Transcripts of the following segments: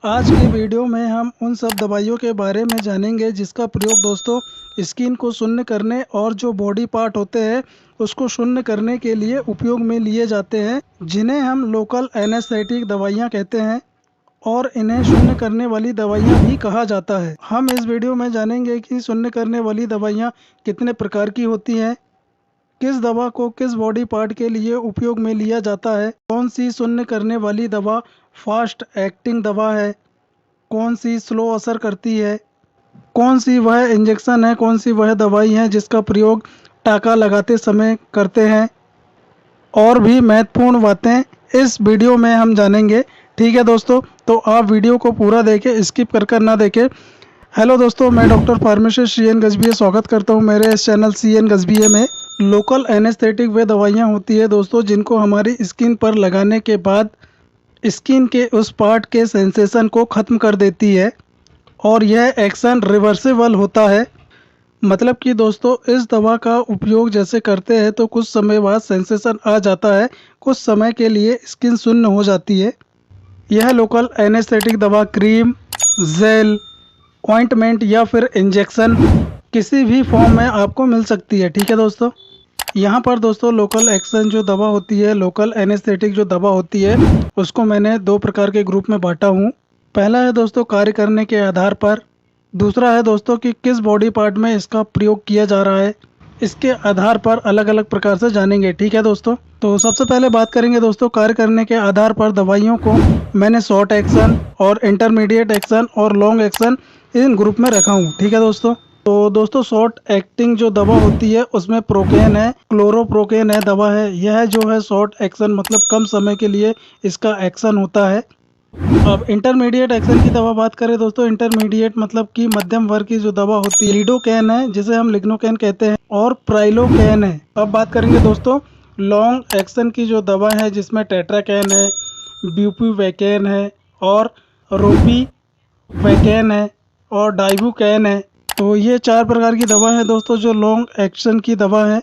आज की वीडियो में हम उन सब दवाइयों के बारे में जानेंगे जिसका प्रयोग दोस्तों स्किन को शून्य करने और जो बॉडी पार्ट होते हैं उसको शून्य करने के लिए उपयोग में लिए जाते हैं, जिन्हें हम लोकल एनेस्थेटिक दवाइयाँ कहते हैं और इन्हें शून्य करने वाली दवाइयाँ भी कहा जाता है। हम इस वीडियो में जानेंगे कि शून्य करने वाली दवाइयाँ कितने प्रकार की होती हैं, किस दवा को किस बॉडी पार्ट के लिए उपयोग में लिया जाता है, कौन सी शून्य करने वाली दवा फास्ट एक्टिंग दवा है, कौन सी स्लो असर करती है, कौन सी वह इंजेक्शन है, कौन सी वह दवाई है जिसका प्रयोग टाका लगाते समय करते हैं, और भी महत्वपूर्ण बातें इस वीडियो में हम जानेंगे। ठीक है दोस्तों, तो आप वीडियो को पूरा देखें, स्किप कर ना देखें। हेलो दोस्तों, मैं डॉक्टर फार्मासिस्ट CN गजबिये स्वागत करता हूं मेरे इस चैनल CN गजबिये में। लोकल एनेस्थेटिक वे दवाइयां होती है दोस्तों जिनको हमारी स्किन पर लगाने के बाद स्किन के उस पार्ट के सेंसेशन को ख़त्म कर देती है और यह एक्शन रिवर्सिबल होता है। मतलब कि दोस्तों इस दवा का उपयोग जैसे करते हैं तो कुछ समय बाद सेंसेशन आ जाता है, कुछ समय के लिए स्किन शून्य हो जाती है। यह लोकल एनेस्थेटिक दवा क्रीम, जेल, ऑइंटमेंट या फिर इंजेक्शन किसी भी फॉर्म में आपको मिल सकती है। ठीक है दोस्तों, यहाँ पर दोस्तों लोकल एक्शन जो दवा होती है, लोकल एनेस्थेटिक जो दवा होती है, उसको मैंने दो प्रकार के ग्रुप में बांटा हूँ। पहला है दोस्तों कार्य करने के आधार पर, दूसरा है दोस्तों कि किस बॉडी पार्ट में इसका प्रयोग किया जा रहा है। इसके आधार पर अलग अलग प्रकार से जानेंगे। ठीक है दोस्तों, तो सबसे पहले बात करेंगे दोस्तों कार्य करने के आधार पर दवाइयों को मैंने शॉर्ट एक्शन और इंटरमीडिएट एक्शन और लॉन्ग एक्शन इन ग्रुप में रखा हूँ। ठीक है दोस्तों, तो दोस्तों शॉर्ट एक्टिंग जो दवा होती है उसमें प्रोकेन है, क्लोरोप्रोकेन है दवा है। यह जो है शॉर्ट एक्शन मतलब कम समय के लिए इसका एक्शन होता है। अब इंटरमीडिएट एक्शन की दवा बात करें दोस्तों, इंटरमीडिएट मतलब कि मध्यम वर्ग की जो दवा होती है, लिडोकैन है जिसे हम लिग्नोकैन कहते हैं, और प्राइलोकैन है। अब बात करेंगे दोस्तों लॉन्ग एक्शन की जो दवा है जिसमें टेट्राकैन है, ब्यूपीवैकेन है और रोपीवैकेन है और डाइबुकैन है। तो ये चार प्रकार की दवा है दोस्तों जो लॉन्ग एक्शन की दवा है,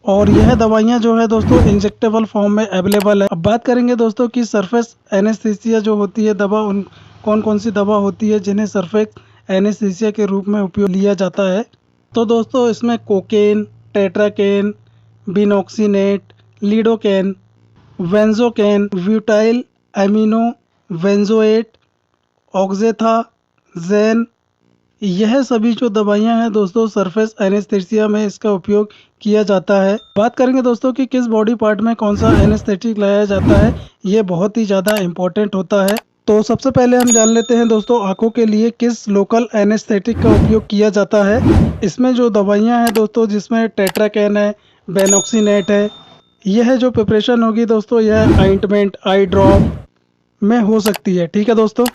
और यह दवाइयाँ जो है दोस्तों इंजेक्टेबल फॉर्म में अवेलेबल है। अब बात करेंगे दोस्तों कि सरफेस एनेस्थीसिया जो होती है दवा, उन कौन कौन सी दवा होती है जिन्हें सरफेस एनेस्थीसिया के रूप में उपयोग लिया जाता है। तो दोस्तों इसमें cocaine, tetracaine, benoxinate, lidocaine, benzocaine, butyl amino benzoate, oxethazaine, यह सभी जो दवाइयां हैं दोस्तों सरफेस एनेस्थेसिया में इसका उपयोग किया जाता है। बात करेंगे दोस्तों कि किस बॉडी पार्ट में कौन सा एनेस्थेटिक लगाया जाता है, ये बहुत ही ज़्यादा इम्पोर्टेंट होता है। तो सबसे पहले हम जान लेते हैं दोस्तों आंखों के लिए किस लोकल एनेस्थेटिक का उपयोग किया जाता है। इसमें जो दवाइयाँ हैं दोस्तों जिसमें टेट्राकैन है, बेनॉक्सीनेट है, यह जो प्रिपरेशन होगी दोस्तों यह ऑइंटमेंट, आई ड्रॉप में हो सकती है। ठीक है दोस्तों,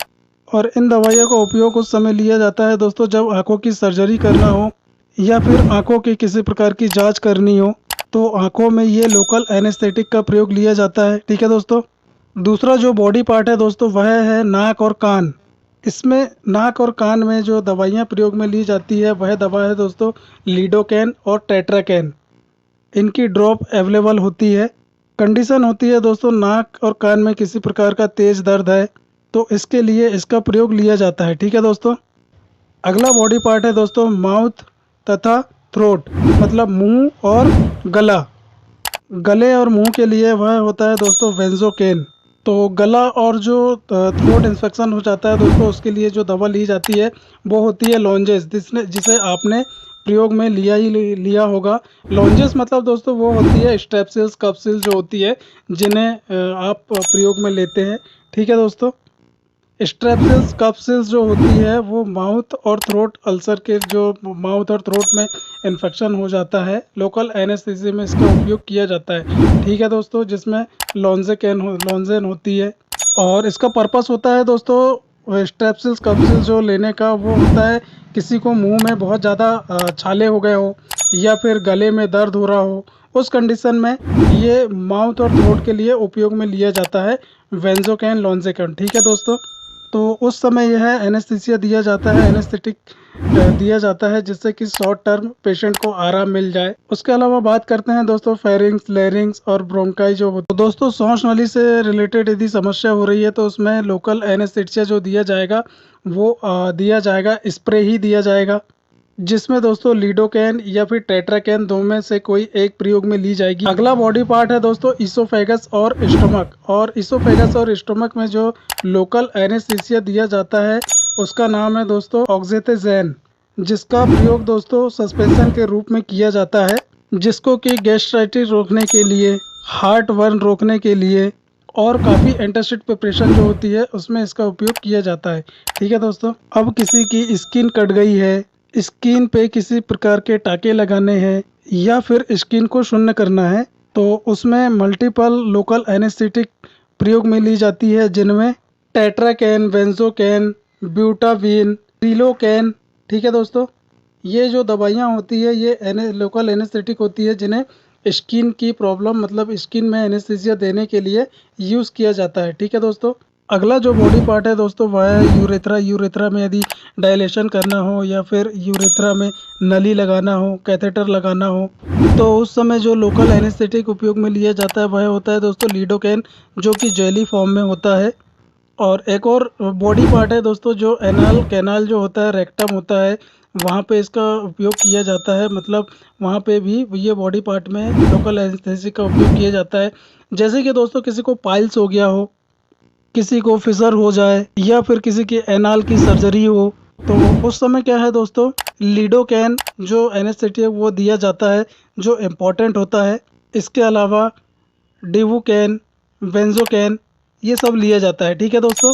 और इन दवाइयों का उपयोग उस समय लिया जाता है दोस्तों जब आंखों की सर्जरी करना हो या फिर आंखों की किसी प्रकार की जांच करनी हो, तो आंखों में ये लोकल एनेस्थेटिक का प्रयोग लिया जाता है। ठीक है दोस्तों, दूसरा जो बॉडी पार्ट है दोस्तों वह है नाक और कान। इसमें नाक और कान में जो दवाइयाँ प्रयोग में ली जाती है वह दवा है दोस्तों लीडोकैन और टेट्राकैन। इनकी ड्रॉप अवेलेबल होती है। कंडीशन होती है दोस्तों नाक और कान में किसी प्रकार का तेज दर्द है तो इसके लिए इसका प्रयोग लिया जाता है। ठीक है दोस्तों, अगला बॉडी पार्ट है दोस्तों माउथ तथा थ्रोट, मतलब मुंह और गला। गले और मुंह के लिए वह होता है दोस्तों वेंजोकेन। तो गला और जो थ्रोट इन्फेक्शन हो जाता है दोस्तों उसके लिए जो दवा ली जाती है वो होती है लॉन्जेस, जिसे आपने प्रयोग में लिया होगा। लॉन्जेस मतलब दोस्तों वो होती है स्ट्रेप्सिल्स, कप्सिल्स जो होती है जिन्हें आप प्रयोग में लेते हैं। ठीक है दोस्तों, स्ट्रेप्सिल्स कप्सिल्स जो होती है वो माउथ और थ्रोट अल्सर के, जो माउथ और थ्रोट में इन्फेक्शन हो जाता है, लोकल एनेस्थीसिया में इसका उपयोग किया जाता है। ठीक है दोस्तों, जिसमें लॉन्जेन होती है, और इसका पर्पस होता है दोस्तों स्ट्रेप्सिल्स कप्सिल्स जो लेने का वो होता है किसी को मुंह में बहुत ज़्यादा छाले हो गए हो या फिर गले में दर्द हो रहा हो, उस कंडीशन में ये माउथ और थ्रोट के लिए उपयोग में लिया जाता है वेंजोकैन, लॉन्जेकैन। ठीक है दोस्तों, तो उस समय यह एनेस्थीसिया दिया जाता है, एनेस्थेटिक दिया जाता है, जिससे कि शॉर्ट टर्म पेशेंट को आराम मिल जाए। उसके अलावा बात करते हैं दोस्तों फेरिंग्स, लैरिंग्स और ब्रोंकाई जो होता है। तो दोस्तों सांस नली से रिलेटेड यदि समस्या हो रही है तो उसमें लोकल एनेस्थीसिया जो दिया जाएगा वो दिया जाएगा, स्प्रे ही दिया जाएगा, जिसमें दोस्तों लीडोकैन या फिर टेट्राकैन दो में से कोई एक प्रयोग में ली जाएगी। अगला बॉडी पार्ट है दोस्तों इसोफेगस और स्टमक। और इसोफेगस और स्टमक में जो लोकल एनेस्थीसिया दिया जाता है उसका नाम है दोस्तों ऑक्सीथेजेन, जिसका प्रयोग दोस्तों सस्पेंशन के रूप में किया जाता है, जिसको कि गैस्ट्राइटिस रोकने के लिए, हार्ट बर्न रोकने के लिए और काफ़ी एंटासिड प्रिपरेशन जो होती है उसमें इसका उपयोग किया जाता है। ठीक है दोस्तों। अब किसी की स्किन कट गई है, स्किन पे किसी प्रकार के टाके लगाने हैं या फिर स्किन को शून्य करना है तो उसमें मल्टीपल लोकल एनेस्थेटिक प्रयोग में ली जाती है, जिनमें टेट्राकैन, बेंजोकैन, ब्यूटावीन, ट्रिलोकैन। ठीक है दोस्तों। ये जो दवाइयाँ होती है ये लोकल एनेस्थेटिक होती है, जिन्हें स्किन की प्रॉब्लम मतलब स्किन में एनेस्थीसिया देने के लिए यूज़ किया जाता है। ठीक है दोस्तों। अगला जो बॉडी पार्ट है दोस्तों वह है यूरेथ्रा। यूरेथ्रा में यदि डायलेशन करना हो या फिर यूरेथ्रा में नली लगाना हो, कैथेटर लगाना हो, तो उस समय जो लोकल एनेस्थेटिक उपयोग में लिया जाता है वह होता है दोस्तों लीडोकैन, जो कि जेली फॉर्म में होता है। और एक और बॉडी पार्ट है दोस्तों जो एनाल कैनाल जो होता है, रेक्टम होता है, वहाँ पे इसका उपयोग किया जाता है। मतलब वहाँ पे भी ये बॉडी पार्ट में लोकल एनेस्थेसिक का उपयोग किया जाता है। जैसे कि दोस्तों किसी को पाइल्स हो गया हो, किसी को फिशर हो जाए या फिर किसी की एनाल की सर्जरी हो, तो उस समय क्या है दोस्तों लीडोकैन जो एनेस्थेटिक वो दिया जाता है, जो इम्पोर्टेंट होता है। इसके अलावा डिवुकैन, बेंजोकैन ये सब लिया जाता है। ठीक है दोस्तों।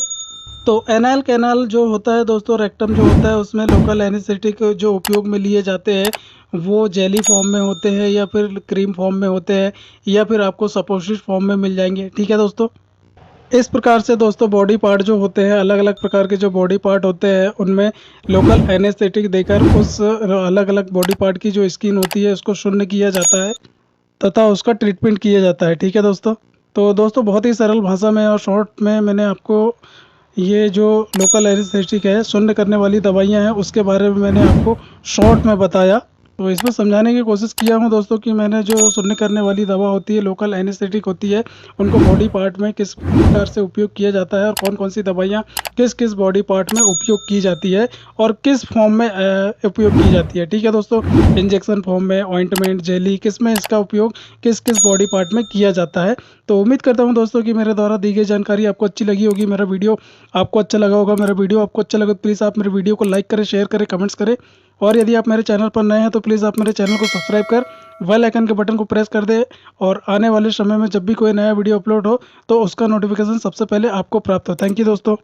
तो एनाल कैनाल जो होता है दोस्तों, रेक्टम जो होता है, उसमें लोकल एनेस्थेटिक जो उपयोग में लिए जाते हैं वो जेली फॉर्म में होते हैं या फिर क्रीम फॉर्म में होते हैं या फिर आपको सपोजिट फॉर्म में मिल जाएंगे। ठीक है दोस्तों। इस प्रकार से दोस्तों बॉडी पार्ट जो होते हैं, अलग अलग प्रकार के जो बॉडी पार्ट होते हैं उनमें लोकल एनेस्थेटिक देकर उस अलग अलग बॉडी पार्ट की जो स्किन होती है उसको शून्य किया जाता है तथा उसका ट्रीटमेंट किया जाता है। ठीक है दोस्तों। तो दोस्तों बहुत ही सरल भाषा में और शॉर्ट में मैंने आपको ये जो लोकल एनेस्थेटिक है, शून्य करने वाली दवाइयाँ हैं, उसके बारे में मैंने आपको शॉर्ट में बताया। तो इसमें समझाने की कोशिश किया हूँ दोस्तों कि मैंने जो शून्य करने वाली दवा होती है, लोकल एनेस्थेटिक होती है, उनको बॉडी पार्ट में किस प्रकार से उपयोग किया जाता है और कौन कौन सी दवाइयाँ किस किस बॉडी पार्ट में उपयोग की जाती है और किस फॉर्म में उपयोग की जाती है। ठीक है दोस्तों। इंजेक्शन फॉर्म में, ऑइंटमेंट, जेली, किस में इसका उपयोग किस किस बॉडी पार्ट में किया जाता है। तो उम्मीद करता हूँ दोस्तों कि मेरे द्वारा दी गई जानकारी आपको अच्छी लगी होगी, मेरा वीडियो आपको अच्छा लगा होगा। मेरा वीडियो आपको अच्छा लगे तो प्लीज़ आप मेरे वीडियो को लाइक करें, शेयर करें, कमेंट्स करें। और यदि आप मेरे चैनल पर नए हैं तो प्लीज़ आप मेरे चैनल को सब्सक्राइब कर बेल आइकन के बटन को प्रेस कर दे और आने वाले समय में जब भी कोई नया वीडियो अपलोड हो तो उसका नोटिफिकेशन सबसे पहले आपको प्राप्त हो। थैंक यू दोस्तों।